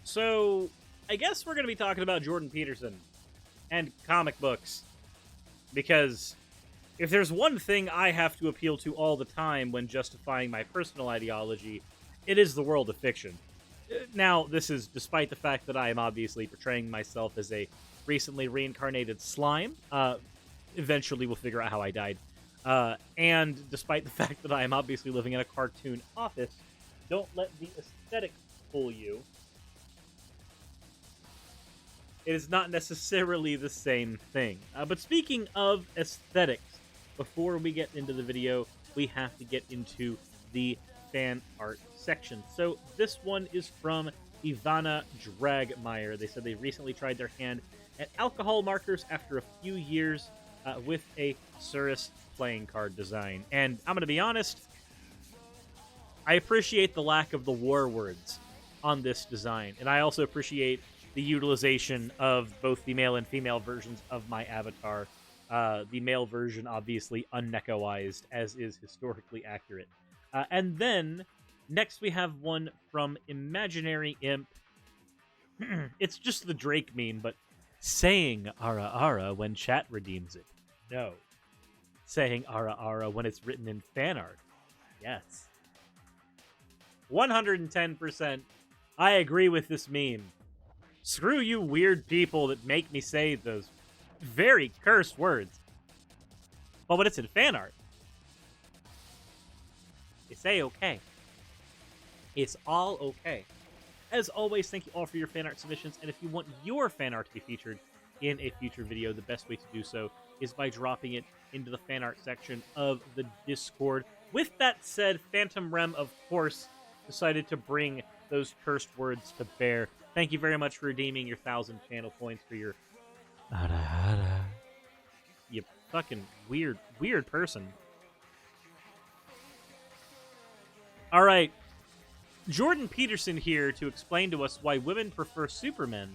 So, I guess we're going to be talking about Jordan Peterson and comic books. Because if there's one thing I have to appeal to all the time when justifying my personal ideology, it is the world of fiction. Now, this is despite the fact that I am obviously portraying myself as a recently reincarnated slime. Eventually we'll figure out how I died. And despite the fact that I am obviously living in a cartoon office, don't let the aesthetic fool you. It is not necessarily the same thing. But speaking of aesthetics, before we get into the video, we have to get into the fan art section. So this one is from Ivana Dragmeyer. They said they recently tried their hand at alcohol markers after a few years with a Suris playing card design. And I'm going to be honest, I appreciate the lack of the war words on this design. And I also appreciate the utilization of both the male and female versions of my avatar. The male version, obviously, unneckoized, as is historically accurate. And then, next we have one from Imaginary Imp. It's just the Drake meme, but saying ara ara when chat redeems it. No. Saying ara ara when it's written in fan art. Yes. 110%. I agree with this meme. Screw you weird people that make me say those very cursed words. But when it's in fan art, it's a-okay. It's all okay. As always, thank you all for your fan art submissions, and if you want your fan art to be featured in a future video, the best way to do so is by dropping it into the fan art section of the Discord. With that said, Phantom Rem, of course, decided to bring those cursed words to bear. Thank you very much for redeeming your 1,000 channel points for your... You fucking weird person. Alright. Jordan Peterson here to explain to us why women prefer Superman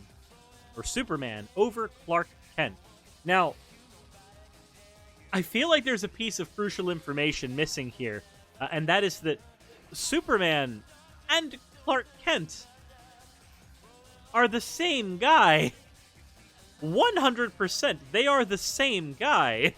over Clark Kent. Now, I feel like there's a piece of crucial information missing here, and that is that Superman and Clark Kent are the same guy. 100%. They are the same guy.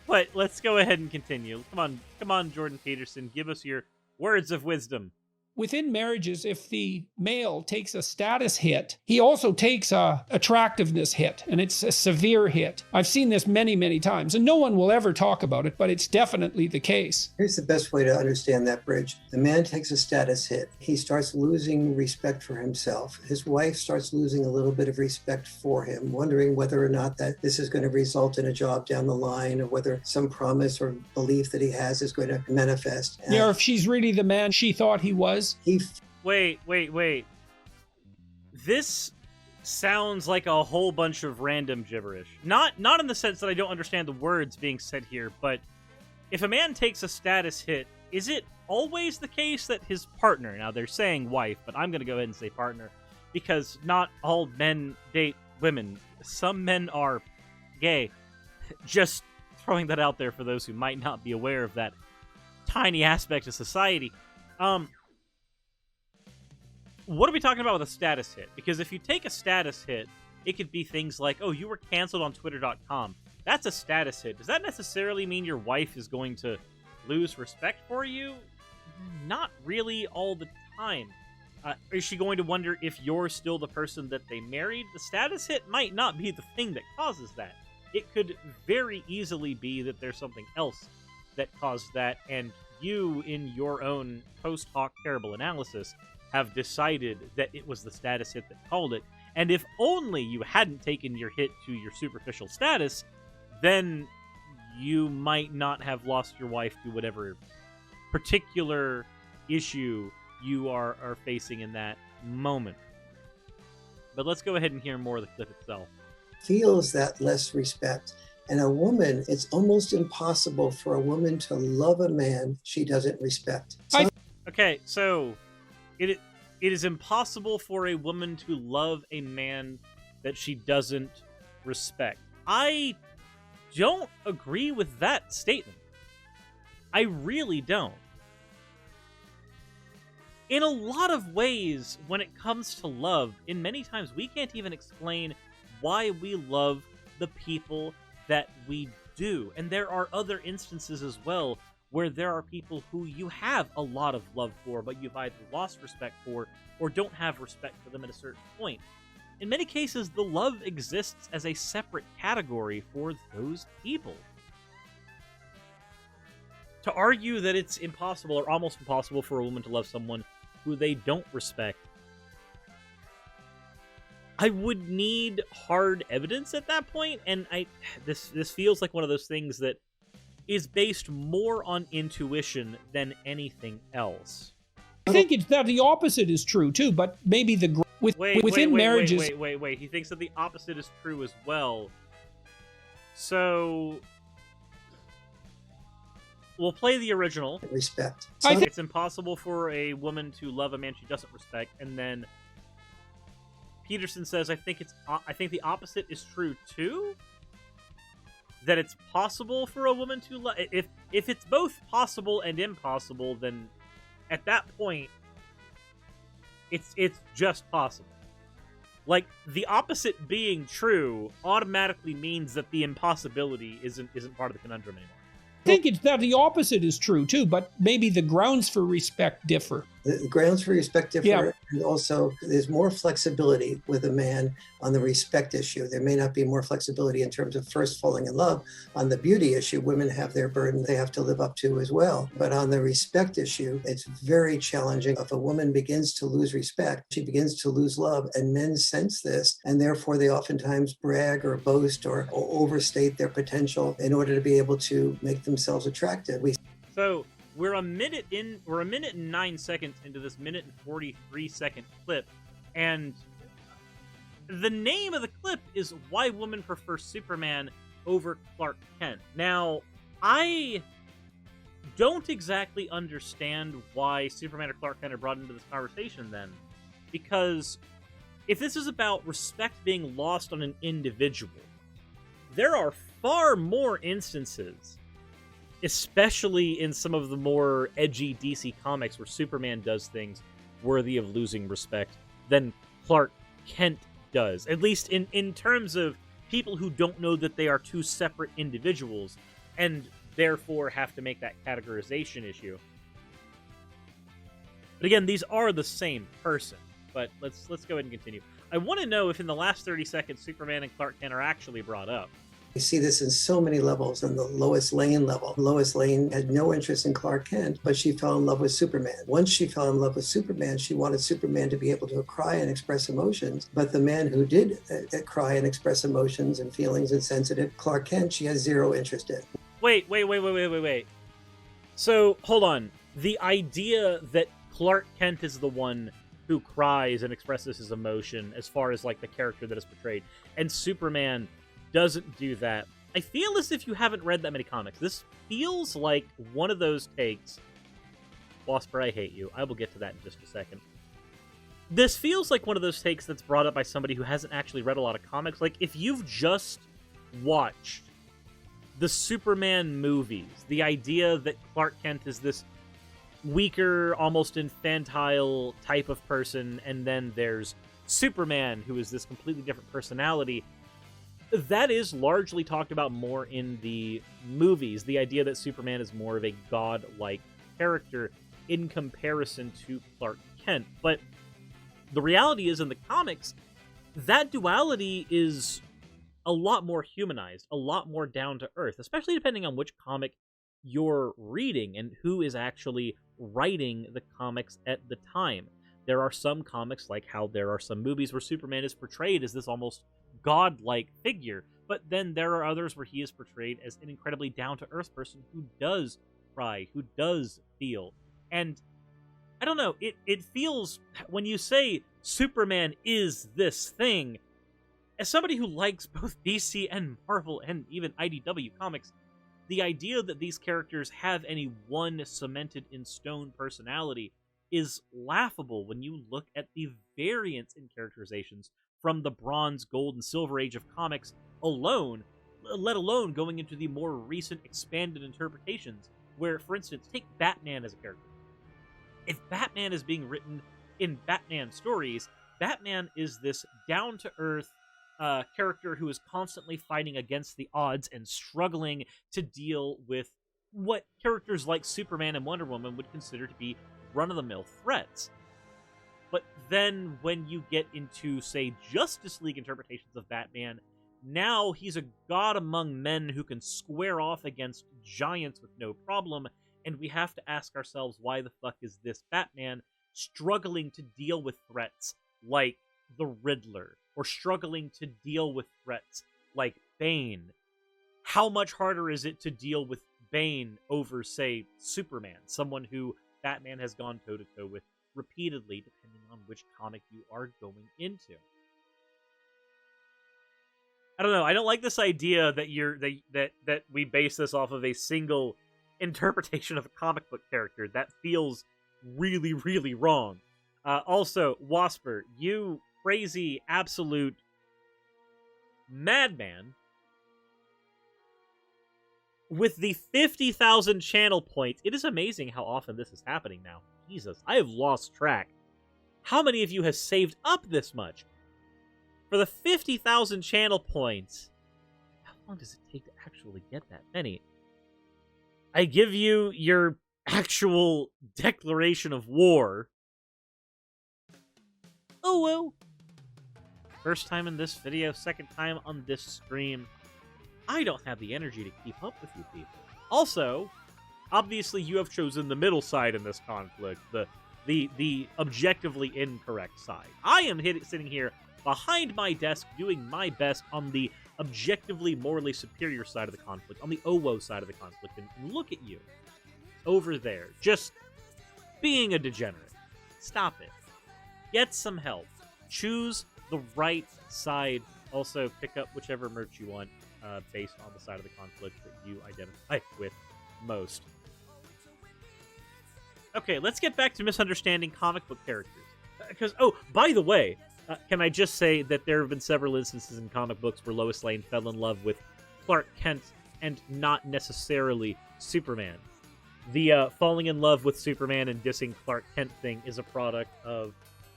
But let's go ahead and continue. Come on, Jordan Peterson. Give us your words of wisdom. Within marriages, if the male takes a status hit, he also takes a attractiveness hit, and it's a severe hit. I've seen this many, many times, and no one will ever talk about it, but it's definitely the case. Here's the best way to understand that bridge. The man takes a status hit. He starts losing respect for himself. His wife starts losing a little bit of respect for him, wondering whether or not that this is going to result in a job down the line, or whether some promise or belief that he has is going to manifest. Yeah, or if she's really the man she thought he was. Wait. This sounds like a whole bunch of random gibberish. Not in the sense that I don't understand the words being said here, but if a man takes a status hit, is it always the case that his partner, now they're saying wife, but I'm going to go ahead and say partner, because not all men date women. Some men are gay. Just throwing that out there for those who might not be aware of that tiny aspect of society. What are we talking about with a status hit? Because if you take a status hit, it could be things like, oh, you were canceled on Twitter.com. That's a status hit. Does that necessarily mean your wife is going to lose respect for you? Not really all the time. Is she going to wonder if you're still the person that they married? The status hit might not be the thing that causes that. It could very easily be that there's something else that caused that, and you, in your own post hoc terrible analysis, have decided that it was the status hit that called it. And if only you hadn't taken your hit to your superficial status, then you might not have lost your wife to whatever particular issue you are facing in that moment. But let's go ahead and hear more of the clip itself. Feels that less respect. And a woman, it's almost impossible for a woman to love a man she doesn't respect. Okay, so it is impossible for a woman to love a man that she doesn't respect. I don't agree with that statement. I really don't. In a lot of ways, when it comes to love, in many times we can't even explain why we love the people that we do. And there are other instances as well where there are people who you have a lot of love for, but you've either lost respect for or don't have respect for them at a certain point. In many cases, the love exists as a separate category for those people. To argue that it's impossible or almost impossible for a woman to love someone who they don't respect, I would need hard evidence at that point, and this feels like one of those things that is based more on intuition than anything else. I think it's that the opposite is true too, but maybe within marriages. Wait. He thinks that the opposite is true as well. So we'll play the original. Respect. I think It's impossible for a woman to love a man she doesn't respect, and then Peterson says, I think the opposite is true too. That it's possible for a woman to love. If it's both possible and impossible, then at that point, it's just possible. Like, the opposite being true automatically means that the impossibility isn't part of the conundrum anymore. I think it's that the opposite is true too, but maybe the grounds for respect differ. The grounds for respect differ, Yeah. and also there's more flexibility with a man on the respect issue. There may not be more flexibility in terms of first falling in love. On the beauty issue, women have their burden they have to live up to as well. But on the respect issue, it's very challenging. If a woman begins to lose respect, she begins to lose love, and men sense this, and therefore they oftentimes brag or boast or overstate their potential in order to be able to make themselves attractive. So we're a minute and 9 seconds into this minute and 43-second clip, and the name of the clip is Why Women Prefer Superman Over Clark Kent. Now, I don't exactly understand why Superman or Clark Kent are brought into this conversation then, because if this is about respect being lost on an individual, there are far more instances, especially in some of the more edgy DC comics where Superman does things worthy of losing respect, than Clark Kent does. At least in terms of people who don't know that they are two separate individuals, and therefore have to make that categorization issue. But again, these are the same person. But let's go ahead and continue. I want to know if in the last 30 seconds Superman and Clark Kent are actually brought up. We see this in so many levels. On the Lois Lane level, Lois Lane had no interest in Clark Kent, but she fell in love with Superman. Once she fell in love with Superman, she wanted Superman to be able to cry and express emotions. But the man who did cry and express emotions and feelings and sensitive, Clark Kent, she has zero interest in. Wait. So, hold on. The idea that Clark Kent is the one who cries and expresses his emotion as far as, like, the character that is portrayed, and Superman doesn't do that. I feel as if you haven't read that many comics. This feels like one of those takes. Wasper, I hate you. I will get to that in just a second. This feels like one of those takes that's brought up by somebody who hasn't actually read a lot of comics. Like, if you've just watched the Superman movies, the idea that Clark Kent is this weaker, almost infantile type of person, and then there's Superman, who is this completely different personality, that is largely talked about more in the movies. The idea that Superman is more of a god-like character in comparison to Clark Kent. But the reality is, in the comics, that duality is a lot more humanized, a lot more down to earth, especially depending on which comic you're reading and who is actually writing the comics at the time. There are some comics, like how there are some movies where Superman is portrayed as this almost godlike figure, but then there are others where he is portrayed as an incredibly down-to-earth person who does cry, who does feel. And I don't know, it feels, when you say Superman is this thing, as somebody who likes both DC and Marvel and even IDW comics, the idea that these characters have any one cemented in stone personality is laughable when you look at the variance in characterizations from the Bronze, Gold, and Silver Age of comics alone, let alone going into the more recent expanded interpretations, where, for instance, take Batman as a character. if Batman is being written in Batman stories, Batman is this down-to-earth character who is constantly fighting against the odds and struggling to deal with what characters like Superman and Wonder Woman would consider to be run-of-the-mill threats. But then when you get into, say, Justice League interpretations of Batman, now he's a god among men who can square off against giants with no problem, and we have to ask ourselves, why the fuck is this Batman struggling to deal with threats like the Riddler, or struggling to deal with threats like Bane? How much harder is it to deal with Bane over, say, Superman, someone who Batman has gone toe-to-toe with repeatedly, depending on which comic you are going into? I don't know. I don't like this idea that that we base this off of a single interpretation of a comic book character. That feels really, really wrong. Also, Wasper, you crazy absolute madman, with the 50,000 channel points. It is amazing how often this is happening now. Jesus, I have lost track. How many of you has saved up this much? For the 50,000 channel points, how long does it take to actually get that many? I give you your actual declaration of war. Oh well. First time in this video, second time on this stream. I don't have the energy to keep up with you people. Also, obviously you have chosen the middle side in this conflict, the objectively incorrect side. I am sitting here behind my desk doing my best on the objectively morally superior side of the conflict, on the OWO side of the conflict, and look at you over there, just being a degenerate. Stop it. Get some help. Choose the right side. Also, pick up whichever merch you want based on the side of the conflict that you identify with most. Okay, let's get back to misunderstanding comic book characters. Because, oh, by the way, can I just say that there have been several instances in comic books where Lois Lane fell in love with Clark Kent and not necessarily Superman. The falling in love with Superman and dissing Clark Kent thing is a product of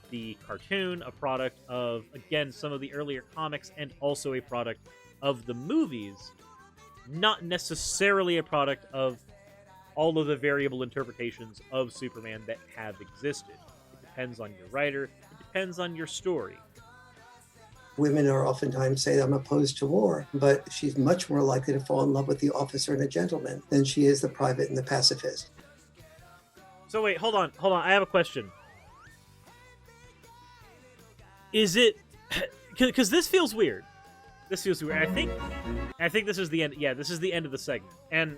the cartoon, a product of, again, some of the earlier comics, and also a product of the movies, not necessarily a product of all of the variable interpretations of Superman that have existed. It depends on your writer, it depends on your story. Women are oftentimes say, I'm opposed to war, but she's much more likely to fall in love with the officer and a gentleman than she is the private and the pacifist. So wait, hold on, I have a question. Is it... Because this feels weird. This feels weird. I think this is the end. Yeah, this is the end of the segment. And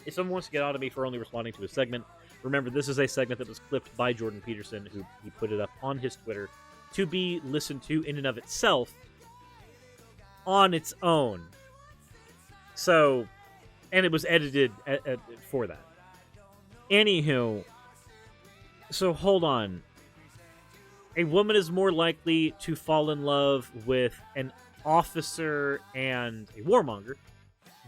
if someone wants to get on to me for only responding to a segment, remember, this is a segment that was clipped by Jordan Peterson, who he put it up on his Twitter to be listened to in and of itself on its own. So, and it was edited for that. Anywho, so hold on. A woman is more likely to fall in love with an officer and a warmonger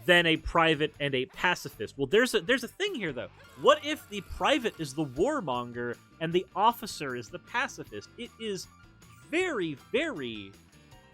than a private and a pacifist. Well, there's a thing here, though. What if the private is the warmonger and the officer is the pacifist? It is very, very,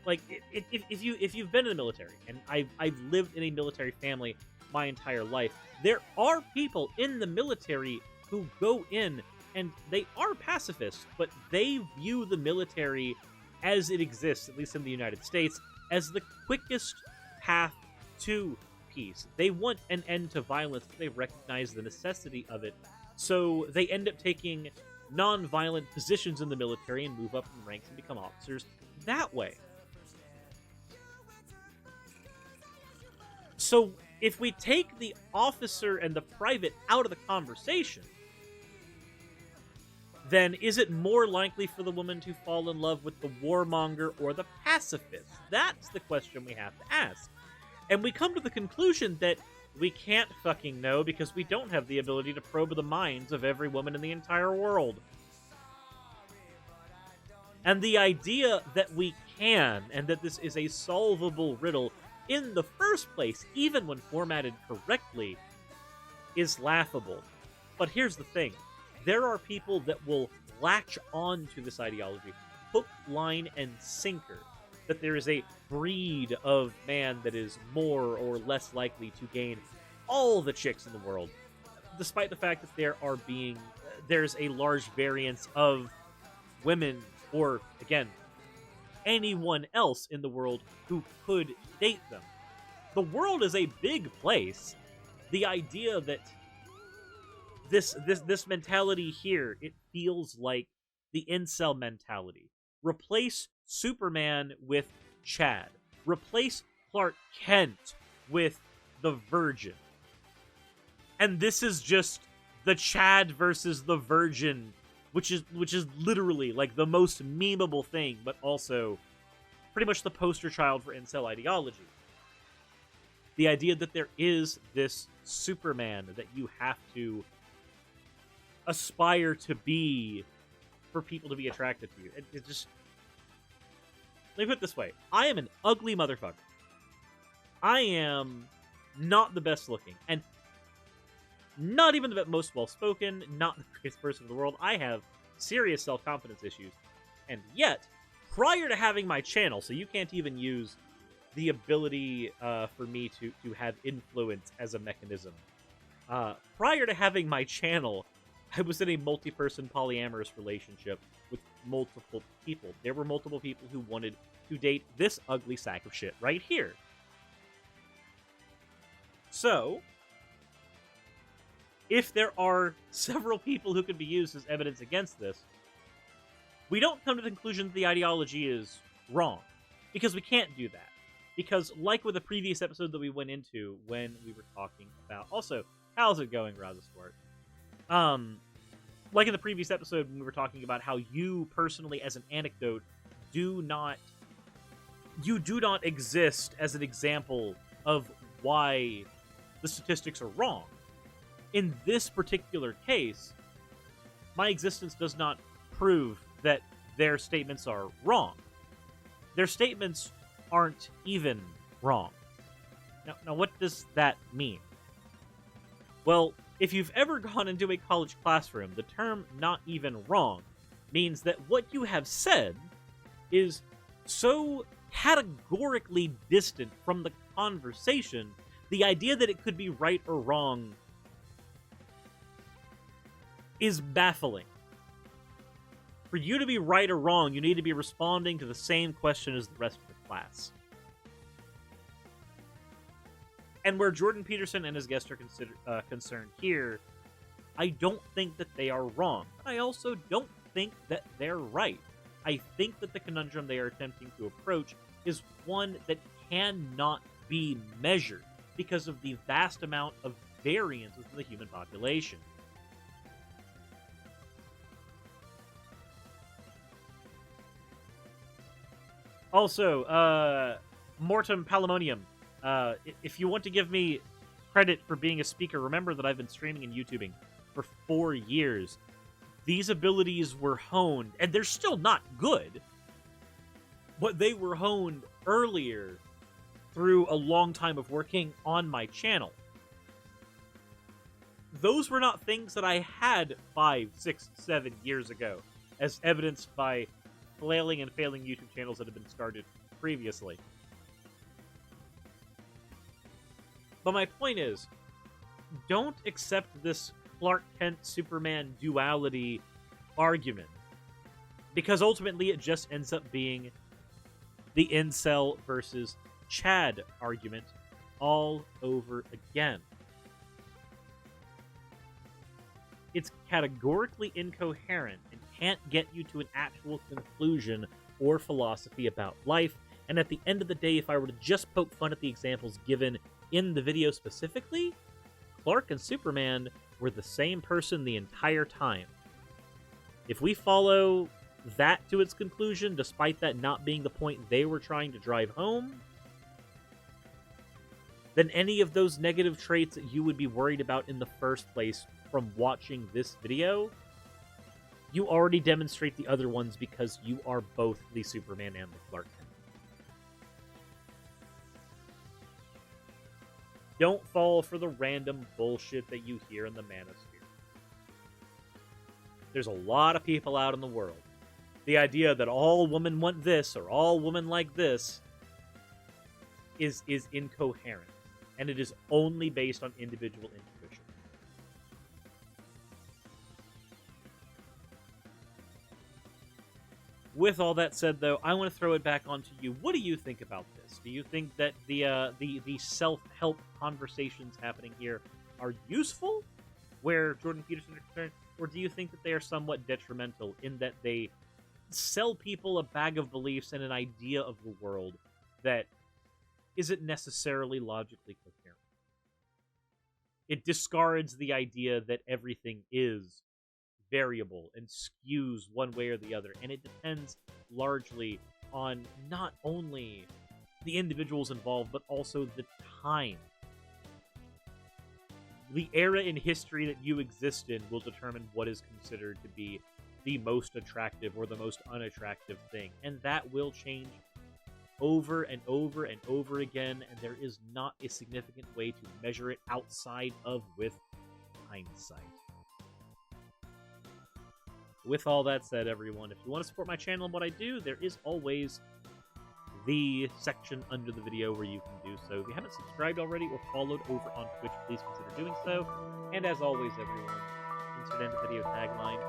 like, if you've been in the military, and I've lived in a military family my entire life, there are people in the military who go in and they are pacifists, but they view the military as it exists, at least in the United States, as the quickest path to peace. They want an end to violence, but they recognize the necessity of it. So they end up taking non-violent positions in the military and move up in ranks and become officers that way. So if we take the officer and the private out of the conversation, then is it more likely for the woman to fall in love with the warmonger or the pacifist? That's the question we have to ask. And we come to the conclusion that we can't fucking know because we don't have the ability to probe the minds of every woman in the entire world. And the idea that we can, and that this is a solvable riddle in the first place, even when formatted correctly, is laughable. But here's the thing. there are people that will latch on to this ideology, hook, line, and sinker, that there is a breed of man that is more or less likely to gain all the chicks in the world, despite the fact that there's a large variance of women, or, again, anyone else in the world who could date them. The world is a big place. The idea that this mentality here, it feels like the incel mentality. Replace Superman with Chad. Replace Clark Kent with the Virgin. And this is just the Chad versus the Virgin, which is literally like the most memeable thing, but also pretty much the poster child for incel ideology. The idea that there is this Superman that you have to aspire to be for people to be attracted to you. It just... Let me put it this way. I am an ugly motherfucker. I am not the best looking, and not even the most well-spoken, not the greatest person in the world. I have serious self-confidence issues. And yet, prior to having my channel, so you can't even use the ability for me to have influence as a mechanism. Prior to having my channel, I was in a multi-person polyamorous relationship with multiple people. There were multiple people who wanted to date this ugly sack of shit right here. So, if there are several people who could be used as evidence against this, we don't come to the conclusion that the ideology is wrong. Because we can't do that. Because, like with the previous episode that we went into when we were talking about... Also, how's it going, Razaswart? Like in the previous episode when we were talking about how you personally, as an anecdote, do not exist as an example of why the statistics are wrong. In this particular case, my existence does not prove that their statements are wrong. Their statements aren't even wrong. Now, what does that mean? Well, if you've ever gone into a college classroom, the term "not even wrong" means that what you have said is so categorically distant from the conversation, the idea that it could be right or wrong is baffling. For you to be right or wrong, you need to be responding to the same question as the rest of the class. And where Jordan Peterson and his guests are concerned here, I don't think that they are wrong. But I also don't think that they're right. I think that the conundrum they are attempting to approach is one that cannot be measured because of the vast amount of variance within the human population. Also, Mortem Palamonium. If you want to give me credit for being a speaker, remember that I've been streaming and YouTubing for 4 years. These abilities were honed, and they're still not good, but they were honed earlier through a long time of working on my channel. Those were not things that I had 5, 6, 7 years ago, as evidenced by flailing and failing YouTube channels that have been started previously. But my point is, don't accept this Clark Kent Superman duality argument, because ultimately it just ends up being the incel versus Chad argument all over again. It's categorically incoherent and can't get you to an actual conclusion or philosophy about life. And at the end of the day, if I were to just poke fun at the examples given in the video specifically, Clark and Superman were the same person the entire time. If we follow that to its conclusion, despite that not being the point they were trying to drive home, then any of those negative traits that you would be worried about in the first place from watching this video, you already demonstrate the other ones because you are both the Superman and the Clark Kent. Don't fall for the random bullshit that you hear in the Manosphere. there's a lot of people out in the world. The idea that all women want this or all women like this is incoherent, and it is only based on individual intuition. With all that said, though, I want to throw it back onto you. What do you think about this? Do you think that the self-help conversations happening here are useful, where Jordan Peterson is concerned, or do you think that they are somewhat detrimental in that they sell people a bag of beliefs and an idea of the world that isn't necessarily logically coherent? It discards the idea that everything is variable and skews one way or the other, and it depends largely on not only the individuals involved, but also the time. The era in history that you exist in will determine what is considered to be the most attractive or the most unattractive thing, and that will change over and over and over again, and there is not a significant way to measure it outside of with hindsight. With all that said, everyone, if you want to support my channel and what I do, there is always the section under the video where you can do so. If you haven't subscribed already or followed over on Twitch, please consider doing so. And as always, everyone, insert end of video tagline,